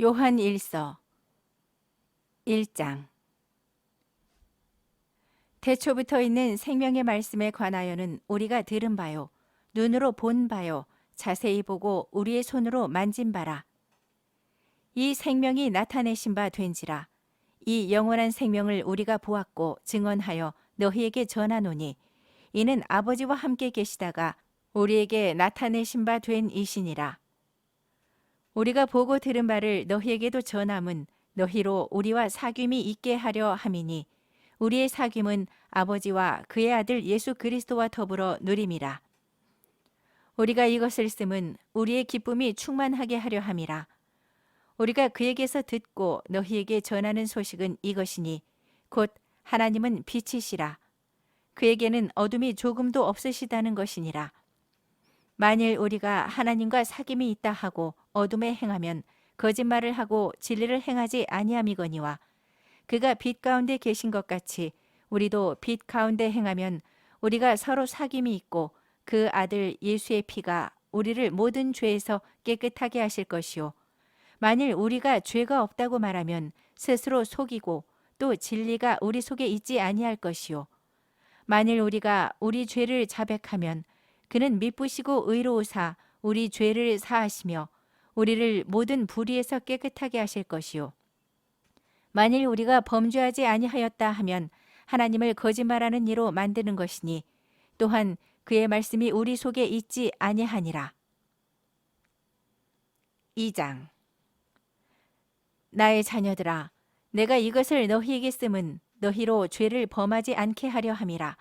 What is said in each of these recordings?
요한 1서 1장. 태초부터 있는 생명의 말씀에 관하여는 우리가 들은 바요, 눈으로 본 바요, 자세히 보고 우리의 손으로 만진 바라. 이 생명이 나타내신 바 된지라. 이 영원한 생명을 우리가 보았고 증언하여 너희에게 전하노니, 이는 아버지와 함께 계시다가 우리에게 나타내신 바 된 이시니라. 우리가 보고 들은 바를 너희에게도 전함은 너희로 우리와 사귐이 있게 하려 함이니, 우리의 사귐은 아버지와 그의 아들 예수 그리스도와 더불어 누림이라. 우리가 이것을 쓰면 우리의 기쁨이 충만하게 하려 함이라. 우리가 그에게서 듣고 너희에게 전하는 소식은 이것이니, 곧 하나님은 빛이시라. 그에게는 어둠이 조금도 없으시다는 것이니라. 만일 우리가 하나님과 사귐이 있다 하고 어둠에 행하면 거짓말을 하고 진리를 행하지 아니함이거니와, 그가 빛 가운데 계신 것 같이 우리도 빛 가운데 행하면 우리가 서로 사귐이 있고 그 아들 예수의 피가 우리를 모든 죄에서 깨끗하게 하실 것이요, 만일 우리가 죄가 없다고 말하면 스스로 속이고 또 진리가 우리 속에 있지 아니할 것이요, 만일 우리가 우리 죄를 자백하면 그는 미쁘시고 의로우사 우리 죄를 사하시며 우리를 모든 불의에서 깨끗하게 하실 것이요, 만일 우리가 범죄하지 아니하였다 하면 하나님을 거짓말하는 이로 만드는 것이니, 또한 그의 말씀이 우리 속에 있지 아니하니라. 2장. 나의 자녀들아, 내가 이것을 너희에게 쓰면 너희로 죄를 범하지 않게 하려 함이라.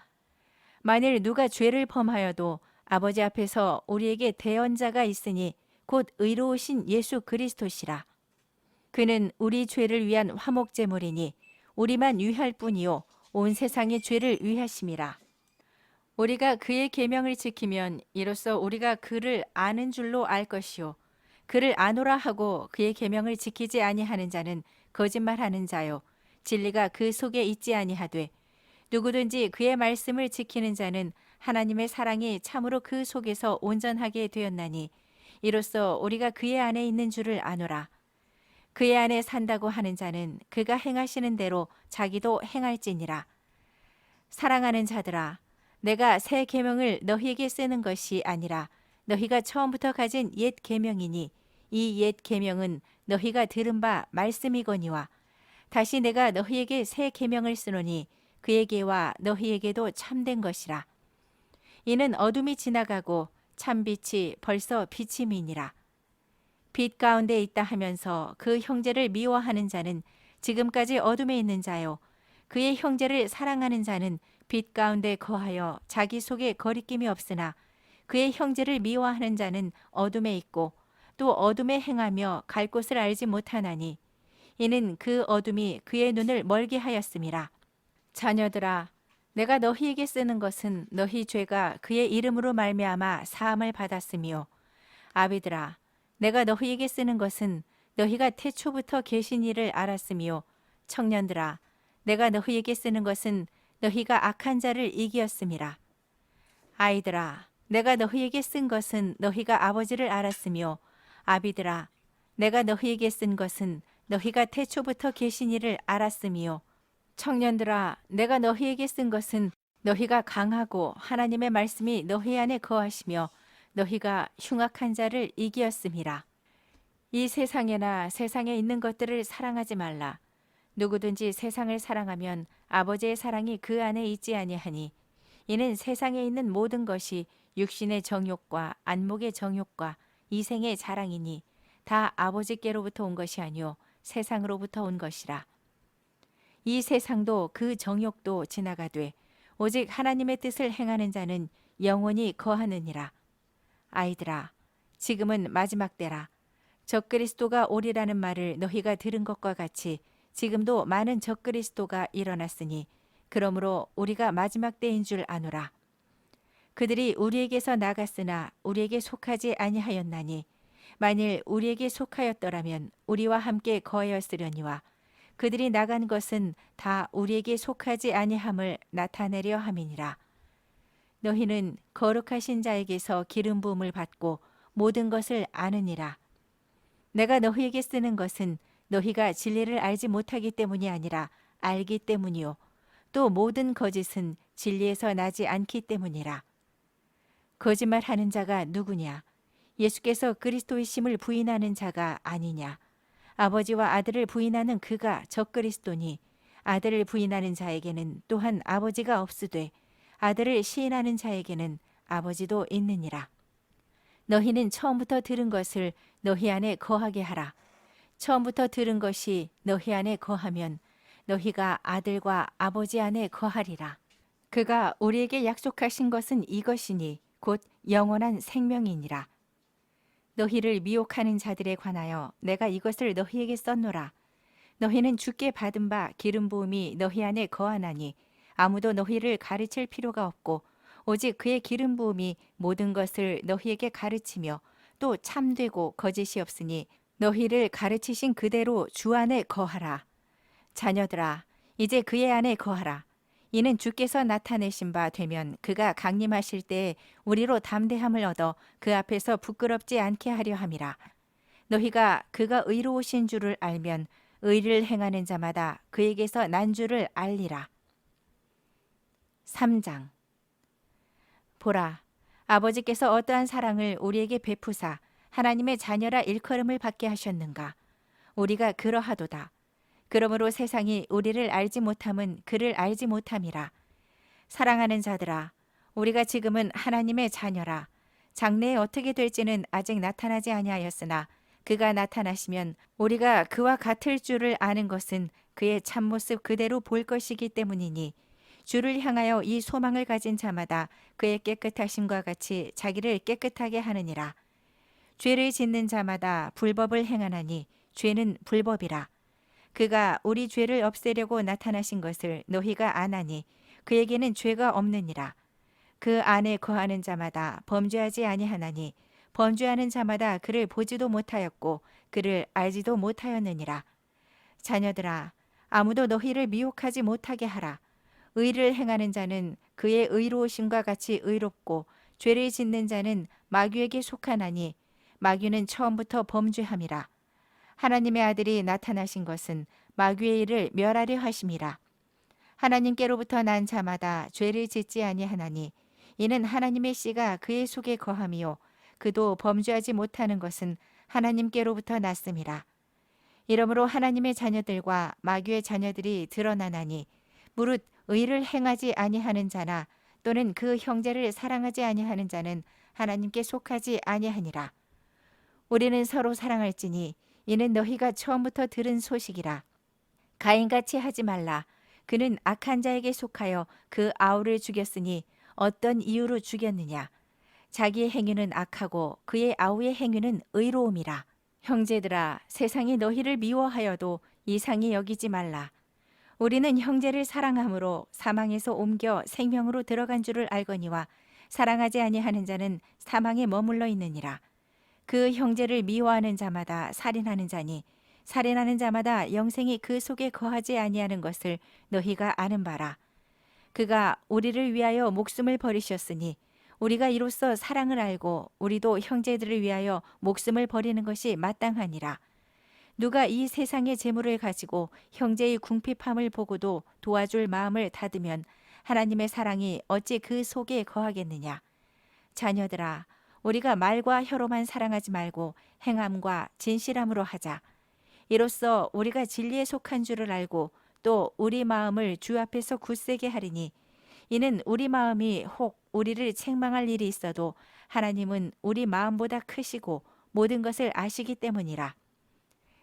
만일 누가 죄를 범하여도 아버지 앞에서 우리에게 대언자가 있으니 곧 의로우신 예수 그리스도시라. 그는 우리 죄를 위한 화목제물이니 우리만 위할 뿐이요 온 세상의 죄를 위하심이라. 우리가 그의 계명을 지키면 이로써 우리가 그를 아는 줄로 알 것이요, 그를 아노라 하고 그의 계명을 지키지 아니하는 자는 거짓말하는 자요, 진리가 그 속에 있지 아니하되, 누구든지 그의 말씀을 지키는 자는 하나님의 사랑이 참으로 그 속에서 온전하게 되었나니, 이로써 우리가 그의 안에 있는 줄을 아노라. 그의 안에 산다고 하는 자는 그가 행하시는 대로 자기도 행할지니라. 사랑하는 자들아, 내가 새 계명을 너희에게 쓰는 것이 아니라 너희가 처음부터 가진 옛 계명이니, 이 옛 계명은 너희가 들은 바 말씀이거니와, 다시 내가 너희에게 새 계명을 쓰노니 그에게와 너희에게도 참된 것이라. 이는 어둠이 지나가고 참빛이 벌써 비침이니라. 빛 가운데 있다 하면서 그 형제를 미워하는 자는 지금까지 어둠에 있는 자요, 그의 형제를 사랑하는 자는 빛 가운데 거하여 자기 속에 거리낌이 없으나, 그의 형제를 미워하는 자는 어둠에 있고 또 어둠에 행하며 갈 곳을 알지 못하나니, 이는 그 어둠이 그의 눈을 멀게 하였음이라. 자녀들아, 내가 너희에게 쓰는 것은 너희 죄가 그의 이름으로 말미암아 사함을 받았으며, 아비들아, 내가 너희에게 쓰는 것은 너희가 태초부터 계신 이를 알았으며, 청년들아, 내가 너희에게 쓰는 것은 너희가 악한 자를 이기었음이라. 아이들아, 내가 너희에게 쓴 것은 너희가 아버지를 알았으며, 아비들아, 내가 너희에게 쓴 것은 너희가 태초부터 계신 이를 알았으며, 청년들아, 내가 너희에게 쓴 것은 너희가 강하고 하나님의 말씀이 너희 안에 거하시며 너희가 흉악한 자를 이기었음이라. 이 세상에나 세상에 있는 것들을 사랑하지 말라. 누구든지 세상을 사랑하면 아버지의 사랑이 그 안에 있지 아니하니, 이는 세상에 있는 모든 것이 육신의 정욕과 안목의 정욕과 이생의 자랑이니 다 아버지께로부터 온 것이 아니요 세상으로부터 온 것이라. 이 세상도 그 정욕도 지나가되 오직 하나님의 뜻을 행하는 자는 영원히 거하느니라. 아이들아, 지금은 마지막 때라. 적그리스도가 오리라는 말을 너희가 들은 것과 같이 지금도 많은 적그리스도가 일어났으니, 그러므로 우리가 마지막 때인 줄 아노라. 그들이 우리에게서 나갔으나 우리에게 속하지 아니하였나니, 만일 우리에게 속하였더라면 우리와 함께 거하였으려니와, 그들이 나간 것은 다 우리에게 속하지 아니함을 나타내려 함이니라. 너희는 거룩하신 자에게서 기름 부음을 받고 모든 것을 아느니라. 내가 너희에게 쓰는 것은 너희가 진리를 알지 못하기 때문이 아니라 알기 때문이요. 또 모든 거짓은 진리에서 나지 않기 때문이라. 거짓말하는 자가 누구냐? 예수께서 그리스도이심을 부인하는 자가 아니냐? 아버지와 아들을 부인하는 그가 적그리스도니 아들을 부인하는 자에게는 또한 아버지가 없으되 아들을 시인하는 자에게는 아버지도 있느니라. 너희는 처음부터 들은 것을 너희 안에 거하게 하라. 처음부터 들은 것이 너희 안에 거하면 너희가 아들과 아버지 안에 거하리라. 그가 우리에게 약속하신 것은 이것이니 곧 영원한 생명이니라. 너희를 미혹하는 자들에 관하여 내가 이것을 너희에게 썼노라. 너희는 주께 받은 바 기름 부음이 너희 안에 거하나니 아무도 너희를 가르칠 필요가 없고 오직 그의 기름 부음이 모든 것을 너희에게 가르치며 또 참되고 거짓이 없으니 너희를 가르치신 그대로 주 안에 거하라. 자녀들아, 이제 그의 안에 거하라. 이는 주께서 나타내신 바 되면 그가 강림하실 때에 우리로 담대함을 얻어 그 앞에서 부끄럽지 않게 하려 함이라. 너희가 그가 의로우신 줄을 알면 의를 행하는 자마다 그에게서 난 줄을 알리라. 3장. 보라, 아버지께서 어떠한 사랑을 우리에게 베푸사 하나님의 자녀라 일컬음을 받게 하셨는가. 우리가 그러하도다. 그러므로 세상이 우리를 알지 못함은 그를 알지 못함이라. 사랑하는 자들아, 우리가 지금은 하나님의 자녀라. 장래에 어떻게 될지는 아직 나타나지 아니하였으나 그가 나타나시면 우리가 그와 같을 줄을 아는 것은 그의 참모습 그대로 볼 것이기 때문이니 주를 향하여 이 소망을 가진 자마다 그의 깨끗하심과 같이 자기를 깨끗하게 하느니라. 죄를 짓는 자마다 불법을 행하나니 죄는 불법이라. 그가 우리 죄를 없애려고 나타나신 것을 너희가 아나니 그에게는 죄가 없느니라. 그 안에 거하는 자마다 범죄하지 아니하나니 범죄하는 자마다 그를 보지도 못하였고 그를 알지도 못하였느니라. 자녀들아, 아무도 너희를 미혹하지 못하게 하라. 의를 행하는 자는 그의 의로우심과 같이 의롭고 죄를 짓는 자는 마귀에게 속하나니 마귀는 처음부터 범죄함이라. 하나님의 아들이 나타나신 것은 마귀의 일을 멸하려 하심이라. 하나님께로부터 난 자마다 죄를 짓지 아니하나니 이는 하나님의 씨가 그의 속에 거함이요 그도 범죄하지 못하는 것은 하나님께로부터 났음이라. 이러므로 하나님의 자녀들과 마귀의 자녀들이 드러나나니 무릇 의를 행하지 아니하는 자나 또는 그 형제를 사랑하지 아니하는 자는 하나님께 속하지 아니하니라. 우리는 서로 사랑할지니 이는 너희가 처음부터 들은 소식이라. 가인같이 하지 말라. 그는 악한 자에게 속하여 그 아우를 죽였으니 어떤 이유로 죽였느냐. 자기의 행위는 악하고 그의 아우의 행위는 의로움이라. 형제들아, 세상이 너희를 미워하여도 이상히 여기지 말라. 우리는 형제를 사랑함으로 사망에서 옮겨 생명으로 들어간 줄을 알거니와 사랑하지 아니하는 자는 사망에 머물러 있느니라. 그 형제를 미워하는 자마다 살인하는 자니 살인하는 자마다 영생이 그 속에 거하지 아니하는 것을 너희가 아는 바라. 그가 우리를 위하여 목숨을 버리셨으니 우리가 이로써 사랑을 알고 우리도 형제들을 위하여 목숨을 버리는 것이 마땅하니라. 누가 이 세상의 재물을 가지고 형제의 궁핍함을 보고도 도와줄 마음을 닫으면 하나님의 사랑이 어찌 그 속에 거하겠느냐. 자녀들아, 우리가 말과 혀로만 사랑하지 말고 행함과 진실함으로 하자. 이로써 우리가 진리에 속한 줄을 알고 또 우리 마음을 주 앞에서 굳세게 하리니 이는 우리 마음이 혹 우리를 책망할 일이 있어도 하나님은 우리 마음보다 크시고 모든 것을 아시기 때문이라.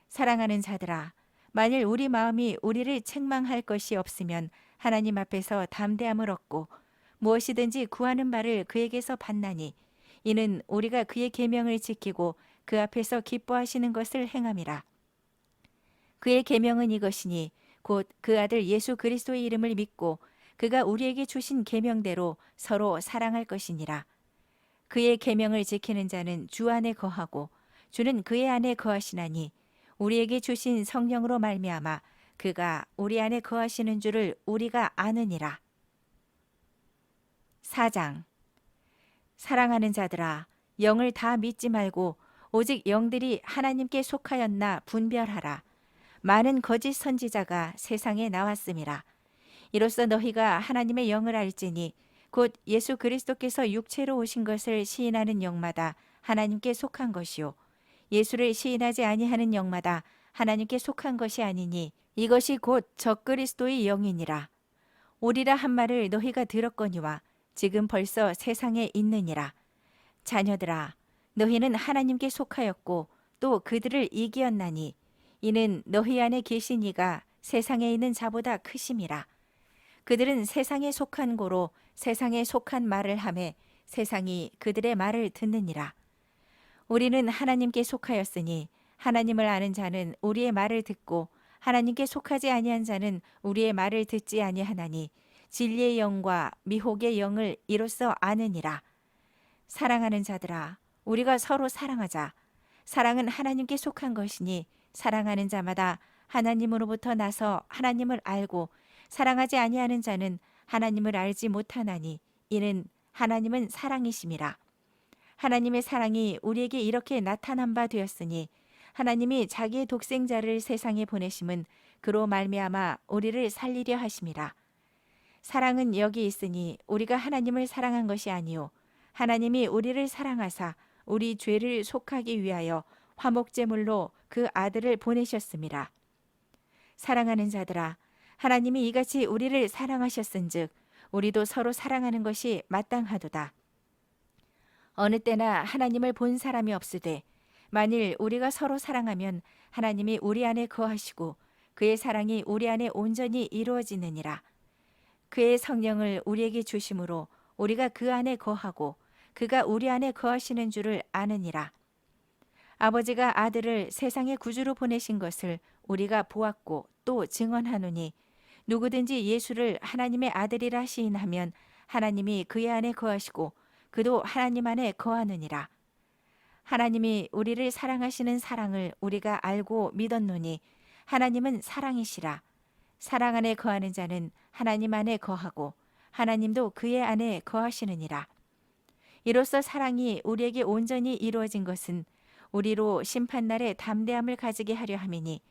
사랑하는 자들아, 만일 우리 마음이 우리를 책망할 것이 없으면 하나님 앞에서 담대함을 얻고 무엇이든지 구하는 바를 그에게서 받나니 이는 우리가 그의 계명을 지키고 그 앞에서 기뻐하시는 것을 행함이라. 그의 계명은 이것이니 곧 그 아들 예수 그리스도의 이름을 믿고 그가 우리에게 주신 계명대로 서로 사랑할 것이니라. 그의 계명을 지키는 자는 주 안에 거하고 주는 그의 안에 거하시나니 우리에게 주신 성령으로 말미암아 그가 우리 안에 거하시는 줄을 우리가 아느니라. 4장. 사랑하는 자들아, 영을 다 믿지 말고 오직 영들이 하나님께 속하였나 분별하라. 많은 거짓 선지자가 세상에 나왔음이라. 이로써 너희가 하나님의 영을 알지니 곧 예수 그리스도께서 육체로 오신 것을 시인하는 영마다 하나님께 속한 것이요 예수를 시인하지 아니하는 영마다 하나님께 속한 것이 아니니 이것이 곧 적그리스도의 영이니라. 오리라 한 말을 너희가 들었거니와 지금 벌써 세상에 있느니라. 자녀들아, 너희는 하나님께 속하였고 또 그들을 이기었나니 이는 너희 안에 계신 이가 세상에 있는 자보다 크심이라. 그들은 세상에 속한 고로 세상에 속한 말을 하매 세상이 그들의 말을 듣느니라. 우리는 하나님께 속하였으니 하나님을 아는 자는 우리의 말을 듣고 하나님께 속하지 아니한 자는 우리의 말을 듣지 아니하나니 진리의 영과 미혹의 영을 이로써 아느니라. 사랑하는 자들아, 우리가 서로 사랑하자. 사랑은 하나님께 속한 것이니 사랑하는 자마다 하나님으로부터 나서 하나님을 알고 사랑하지 아니하는 자는 하나님을 알지 못하나니 이는 하나님은 사랑이심이라. 하나님의 사랑이 우리에게 이렇게 나타난 바 되었으니 하나님이 자기의 독생자를 세상에 보내심은 그로 말미암아 우리를 살리려 하심이라. 사랑은 여기 있으니 우리가 하나님을 사랑한 것이 아니요 하나님이 우리를 사랑하사 우리 죄를 속하기 위하여 화목제물로 그 아들을 보내셨음이라. 사랑하는 자들아, 하나님이 이같이 우리를 사랑하셨은즉 우리도 서로 사랑하는 것이 마땅하도다. 어느 때나 하나님을 본 사람이 없으되 만일 우리가 서로 사랑하면 하나님이 우리 안에 거하시고 그의 사랑이 우리 안에 온전히 이루어지느니라. 그의 성령을 우리에게 주심으로 우리가 그 안에 거하고 그가 우리 안에 거하시는 줄을 아느니라. 아버지가 아들을 세상의 구주로 보내신 것을 우리가 보았고 또 증언하노니 누구든지 예수를 하나님의 아들이라 시인하면 하나님이 그의 안에 거하시고 그도 하나님 안에 거하느니라. 하나님이 우리를 사랑하시는 사랑을 우리가 알고 믿었노니 하나님은 사랑이시라. 사랑 안에 거하는 자는 하나님 안에 거하고 하나님도 그의 안에 거하시느니라. 이로써 사랑이 우리에게 온전히 이루어진 것은 우리로 심판날에 담대함을 가지게 하려 함이니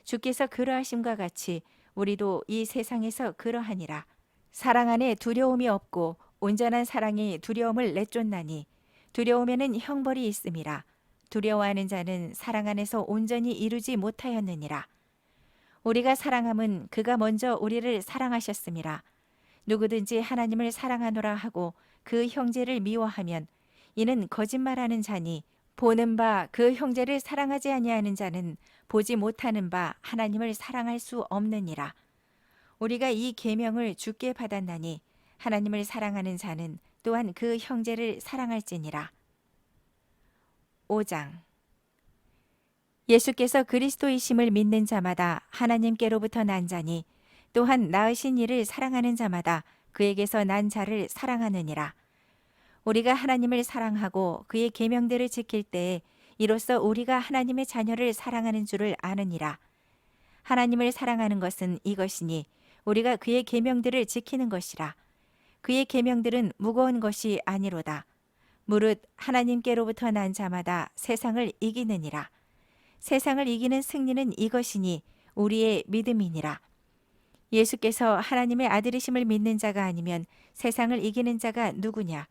주께서 그러하심과 같이 우리도 이 세상에서 그러하니라. 사랑 안에 두려움이 없고 온전한 사랑이 두려움을 내쫓나니 두려움에는 형벌이 있음이라. 두려워하는 자는 사랑 안에서 온전히 이루지 못하였느니라. 우리가 사랑함은 그가 먼저 우리를 사랑하셨음이라. 누구든지 하나님을 사랑하노라 하고 그 형제를 미워하면 이는 거짓말하는 자니 보는 바 그 형제를 사랑하지 아니하는 자는 보지 못하는 바 하나님을 사랑할 수 없느니라. 우리가 이 계명을 주께 받았나니 하나님을 사랑하는 자는 또한 그 형제를 사랑할지니라. 5장. 예수께서 그리스도이심을 믿는 자마다 하나님께로부터 난 자니 또한 낳으신 이를 사랑하는 자마다 그에게서 난 자를 사랑하느니라. 우리가 하나님을 사랑하고 그의 계명들을 지킬 때에 이로써 우리가 하나님의 자녀를 사랑하는 줄을 아느니라. 하나님을 사랑하는 것은 이것이니 우리가 그의 계명들을 지키는 것이라. 그의 계명들은 무거운 것이 아니로다. 무릇 하나님께로부터 난 자마다 세상을 이기느니라. 세상을 이기는 승리는 이것이니 우리의 믿음이니라. 예수께서 하나님의 아들이심을 믿는 자가 아니면 세상을 이기는 자가 누구냐?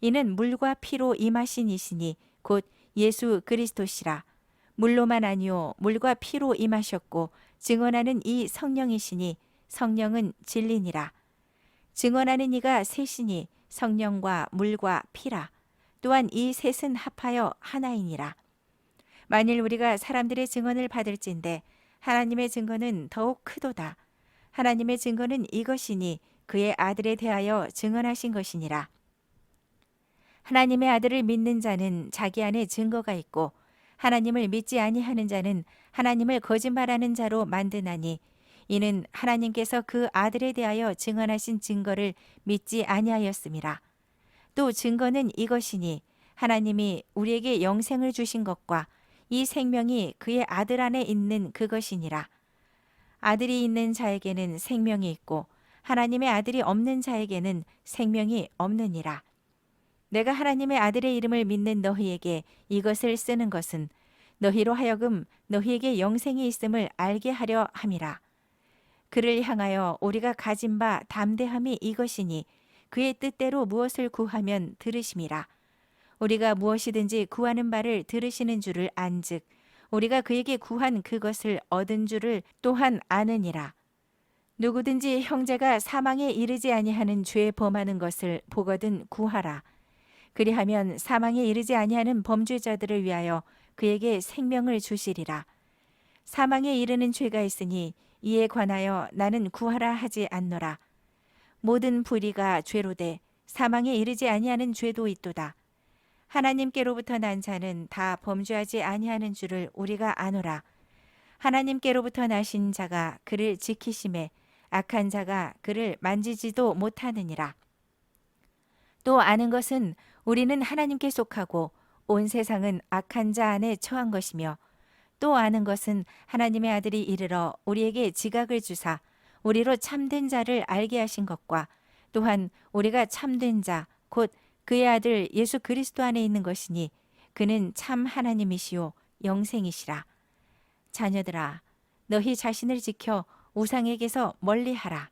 이는 물과 피로 임하신 이시니 곧 예수 그리스도시라. 물로만 아니요 물과 피로 임하셨고 증언하는 이 성령이시니 성령은 진리니라. 증언하는 이가 셋이니 성령과 물과 피라. 또한 이 셋은 합하여 하나이니라. 만일 우리가 사람들의 증언을 받을진대 하나님의 증거는 더욱 크도다. 하나님의 증거는 이것이니 그의 아들에 대하여 증언하신 것이니라. 하나님의 아들을 믿는 자는 자기 안에 증거가 있고 하나님을 믿지 아니하는 자는 하나님을 거짓말하는 자로 만드나니 이는 하나님께서 그 아들에 대하여 증언하신 증거를 믿지 아니하였음이라. 또 증거는 이것이니 하나님이 우리에게 영생을 주신 것과 이 생명이 그의 아들 안에 있는 그것이니라. 아들이 있는 자에게는 생명이 있고 하나님의 아들이 없는 자에게는 생명이 없느니라. 내가 하나님의 아들의 이름을 믿는 너희에게 이것을 쓰는 것은 너희로 하여금 너희에게 영생이 있음을 알게 하려 함이라. 그를 향하여 우리가 가진 바 담대함이 이것이니 그의 뜻대로 무엇을 구하면 들으심이라. 우리가 무엇이든지 구하는 바를 들으시는 줄을 안즉 우리가 그에게 구한 그것을 얻은 줄을 또한 아느니라. 누구든지 형제가 사망에 이르지 아니하는 죄 범하는 것을 보거든 구하라. 그리하면 사망에 이르지 아니하는 범죄자들을 위하여 그에게 생명을 주시리라. 사망에 이르는 죄가 있으니 이에 관하여 나는 구하라 하지 않노라. 모든 불의가 죄로되 사망에 이르지 아니하는 죄도 있도다. 하나님께로부터 난 자는 다 범죄하지 아니하는 줄을 우리가 아노라. 하나님께로부터 나신 자가 그를 지키심에 악한 자가 그를 만지지도 못하느니라. 또 아는 것은 우리는 하나님께 속하고 온 세상은 악한 자 안에 처한 것이며 또 아는 것은 하나님의 아들이 이르러 우리에게 지각을 주사 우리로 참된 자를 알게 하신 것과 또한 우리가 참된 자 곧 그의 아들 예수 그리스도 안에 있는 것이니 그는 참 하나님이시요 영생이시라. 자녀들아, 너희 자신을 지켜 우상에게서 멀리하라.